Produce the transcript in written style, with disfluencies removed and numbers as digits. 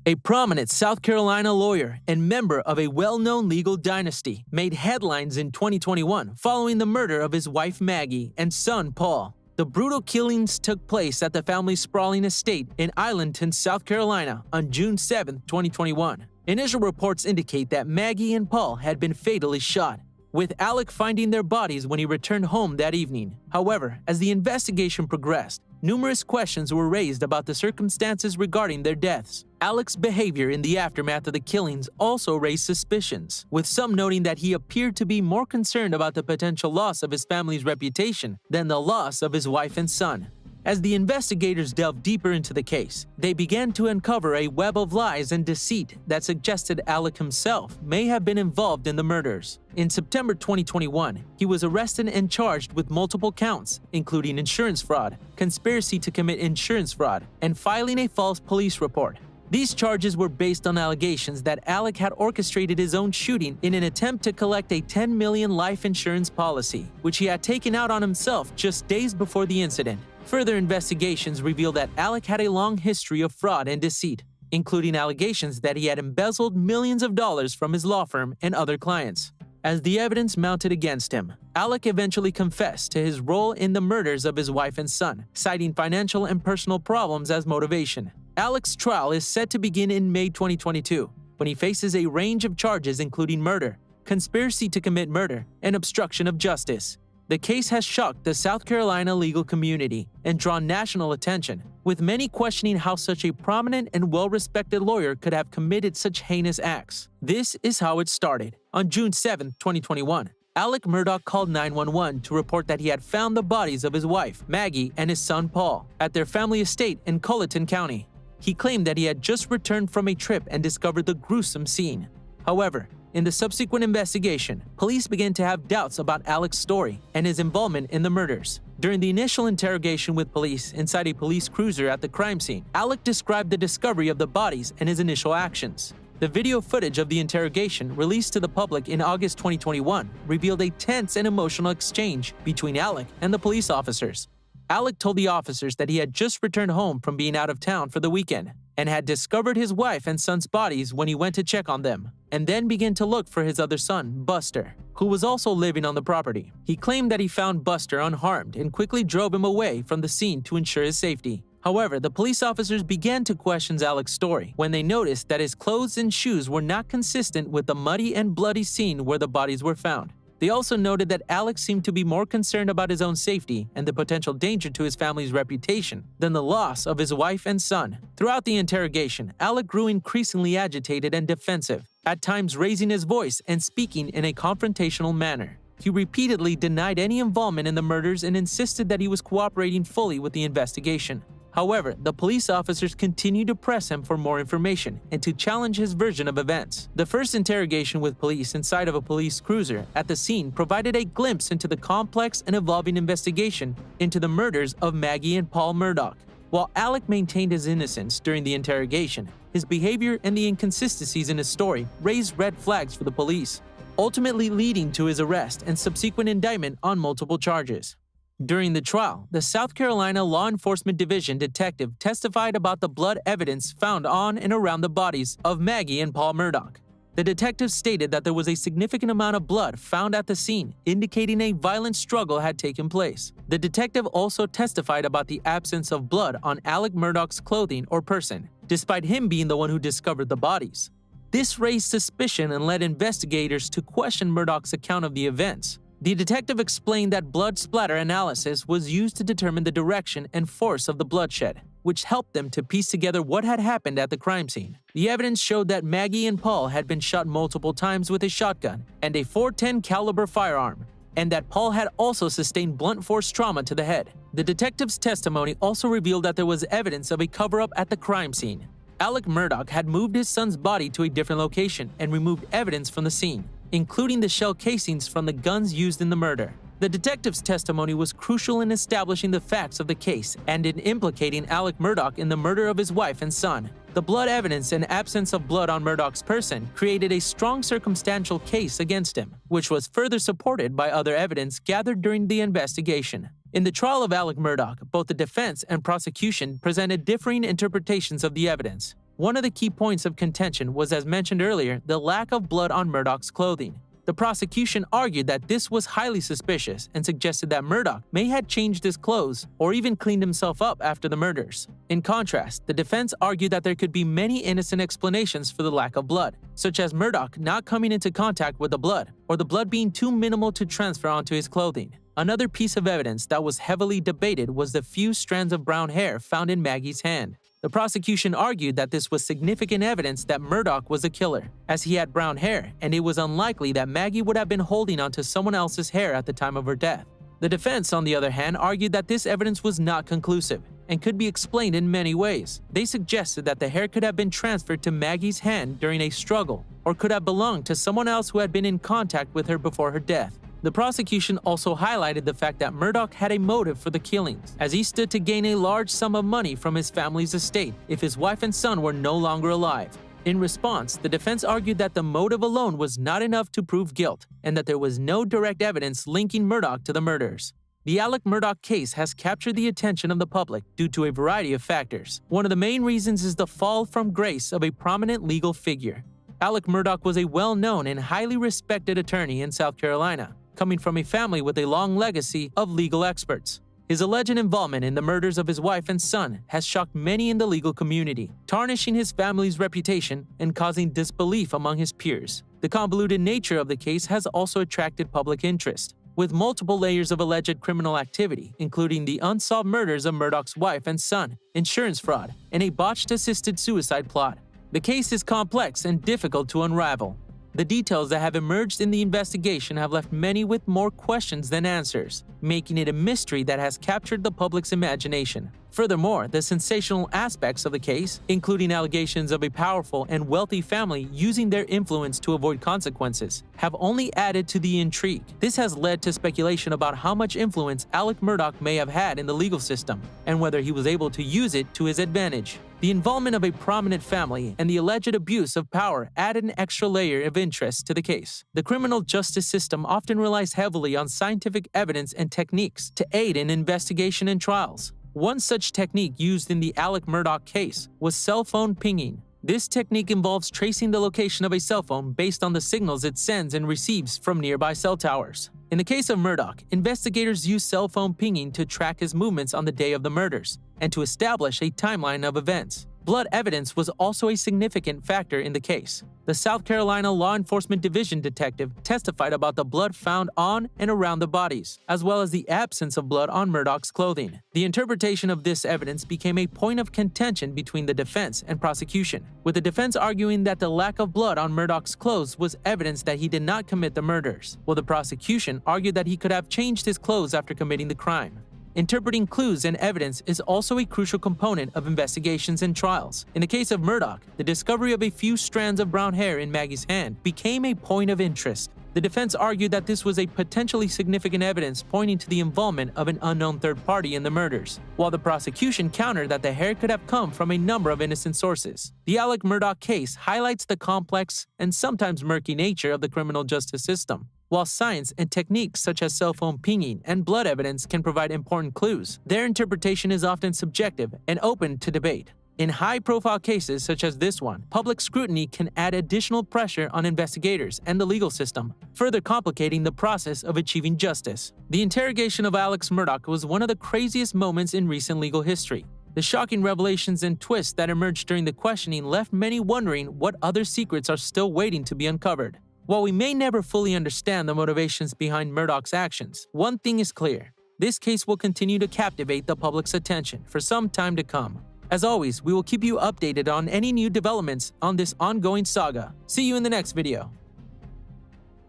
A prominent South Carolina lawyer and member of a well-known legal dynasty made headlines in 2021 following the murder of his wife Maggie and son Paul. The brutal killings took place at the family's sprawling estate in Islandton, South Carolina on June 7, 2021. Initial reports indicate that Maggie and Paul had been fatally shot, with Alec finding their bodies when he returned home that evening. However, as the investigation progressed, numerous questions were raised about the circumstances regarding their deaths. Alec's behavior in the aftermath of the killings also raised suspicions, with some noting that he appeared to be more concerned about the potential loss of his family's reputation than the loss of his wife and son. As the investigators delved deeper into the case, they began to uncover a web of lies and deceit that suggested Alec himself may have been involved in the murders. In September 2021, he was arrested and charged with multiple counts, including insurance fraud, conspiracy to commit insurance fraud, and filing a false police report. These charges were based on allegations that Alec had orchestrated his own shooting in an attempt to collect a $10 million life insurance policy, which he had taken out on himself just days before the incident. Further investigations revealed that Alec had a long history of fraud and deceit, including allegations that he had embezzled millions of dollars from his law firm and other clients. As the evidence mounted against him, Alec eventually confessed to his role in the murders of his wife and son, citing financial and personal problems as motivation. Alec's trial is set to begin in May 2022, when he faces a range of charges including murder, conspiracy to commit murder, and obstruction of justice. The case has shocked the South Carolina legal community and drawn national attention, with many questioning how such a prominent and well-respected lawyer could have committed such heinous acts. This is how it started. On June 7, 2021, Alec Murdaugh called 911 to report that he had found the bodies of his wife, Maggie, and his son Paul at their family estate in Colleton County. He claimed that he had just returned from a trip and discovered the gruesome scene. However, in the subsequent investigation, police began to have doubts about Alec's story and his involvement in the murders. During the initial interrogation with police inside a police cruiser at the crime scene, Alec described the discovery of the bodies and his initial actions. The video footage of the interrogation, released to the public in August 2021, revealed a tense and emotional exchange between Alec and the police officers. Alec told the officers that he had just returned home from being out of town for the weekend and had discovered his wife and son's bodies when he went to check on them, and then began to look for his other son, Buster, who was also living on the property. He claimed that he found Buster unharmed and quickly drove him away from the scene to ensure his safety. However, the police officers began to question Alec's story when they noticed that his clothes and shoes were not consistent with the muddy and bloody scene where the bodies were found. They also noted that Alec seemed to be more concerned about his own safety and the potential danger to his family's reputation than the loss of his wife and son. Throughout the interrogation, Alec grew increasingly agitated and defensive, at times raising his voice and speaking in a confrontational manner. He repeatedly denied any involvement in the murders and insisted that he was cooperating fully with the investigation. However, the police officers continued to press him for more information and to challenge his version of events. The first interrogation with police inside of a police cruiser at the scene provided a glimpse into the complex and evolving investigation into the murders of Maggie and Paul Murdock. While Alec maintained his innocence during the interrogation, his behavior and the inconsistencies in his story raised red flags for the police, ultimately leading to his arrest and subsequent indictment on multiple charges. During the trial, the South Carolina Law Enforcement Division detective testified about the blood evidence found on and around the bodies of Maggie and Paul Murdock. The detective stated that there was a significant amount of blood found at the scene, indicating a violent struggle had taken place. The detective also testified about the absence of blood on Alec Murdaugh's clothing or person, despite him being the one who discovered the bodies. This raised suspicion and led investigators to question Murdaugh's account of the events. The detective explained that blood splatter analysis was used to determine the direction and force of the bloodshed, which helped them to piece together what had happened at the crime scene. The evidence showed that Maggie and Paul had been shot multiple times with a shotgun and a .410 caliber firearm, and that Paul had also sustained blunt force trauma to the head. The detective's testimony also revealed that there was evidence of a cover-up at the crime scene. Alec Murdaugh had moved his son's body to a different location and removed evidence from the scene, including the shell casings from the guns used in the murder. The detective's testimony was crucial in establishing the facts of the case and in implicating Alec Murdaugh in the murder of his wife and son. The blood evidence and absence of blood on Murdaugh's person created a strong circumstantial case against him, which was further supported by other evidence gathered during the investigation. In the trial of Alec Murdaugh, both the defense and prosecution presented differing interpretations of the evidence. One of the key points of contention was, as mentioned earlier, the lack of blood on Murdock's clothing. The prosecution argued that this was highly suspicious and suggested that Murdock may have changed his clothes or even cleaned himself up after the murders. In contrast, the defense argued that there could be many innocent explanations for the lack of blood, such as Murdock not coming into contact with the blood, or the blood being too minimal to transfer onto his clothing. Another piece of evidence that was heavily debated was the few strands of brown hair found in Maggie's hand. The prosecution argued that this was significant evidence that Murdock was a killer, as he had brown hair, and it was unlikely that Maggie would have been holding onto someone else's hair at the time of her death. The defense, on the other hand, argued that this evidence was not conclusive and could be explained in many ways. They suggested that the hair could have been transferred to Maggie's hand during a struggle, or could have belonged to someone else who had been in contact with her before her death. The prosecution also highlighted the fact that Murdock had a motive for the killings, as he stood to gain a large sum of money from his family's estate if his wife and son were no longer alive. In response, the defense argued that the motive alone was not enough to prove guilt, and that there was no direct evidence linking Murdock to the murders. The Alec Murdaugh case has captured the attention of the public due to a variety of factors. One of the main reasons is the fall from grace of a prominent legal figure. Alec Murdaugh was a well-known and highly respected attorney in South Carolina, coming from a family with a long legacy of legal experts. His alleged involvement in the murders of his wife and son has shocked many in the legal community, tarnishing his family's reputation and causing disbelief among his peers. The convoluted nature of the case has also attracted public interest, with multiple layers of alleged criminal activity, including the unsolved murders of Murdock's wife and son, insurance fraud, and a botched assisted suicide plot. The case is complex and difficult to unravel. The details that have emerged in the investigation have left many with more questions than answers, making it a mystery that has captured the public's imagination. Furthermore, the sensational aspects of the case, including allegations of a powerful and wealthy family using their influence to avoid consequences, have only added to the intrigue. This has led to speculation about how much influence Alec Murdaugh may have had in the legal system, and whether he was able to use it to his advantage. The involvement of a prominent family and the alleged abuse of power added an extra layer of interest to the case. The criminal justice system often relies heavily on scientific evidence and techniques to aid in investigation and trials. One such technique used in the Alec Murdaugh case was cell phone pinging. This technique involves tracing the location of a cell phone based on the signals it sends and receives from nearby cell towers. In the case of Murdock, investigators used cell phone pinging to track his movements on the day of the murders and to establish a timeline of events. Blood evidence was also a significant factor in the case. The South Carolina Law Enforcement Division detective testified about the blood found on and around the bodies, as well as the absence of blood on Murdock's clothing. The interpretation of this evidence became a point of contention between the defense and prosecution, with the defense arguing that the lack of blood on Murdock's clothes was evidence that he did not commit the murders, while the prosecution argued that he could have changed his clothes after committing the crime. Interpreting clues and evidence is also a crucial component of investigations and trials. In the case of Murdock, the discovery of a few strands of brown hair in Maggie's hand became a point of interest. The defense argued that this was a potentially significant evidence pointing to the involvement of an unknown third party in the murders, while the prosecution countered that the hair could have come from a number of innocent sources. The Alec Murdaugh case highlights the complex and sometimes murky nature of the criminal justice system. While science and techniques such as cell phone pinging and blood evidence can provide important clues, their interpretation is often subjective and open to debate. In high-profile cases such as this one, public scrutiny can add additional pressure on investigators and the legal system, further complicating the process of achieving justice. The interrogation of Alec Murdaugh was one of the craziest moments in recent legal history. The shocking revelations and twists that emerged during the questioning left many wondering what other secrets are still waiting to be uncovered. While we may never fully understand the motivations behind Murdock's actions, one thing is clear: this case will continue to captivate the public's attention for some time to come. As always, we will keep you updated on any new developments on this ongoing saga. See you in the next video.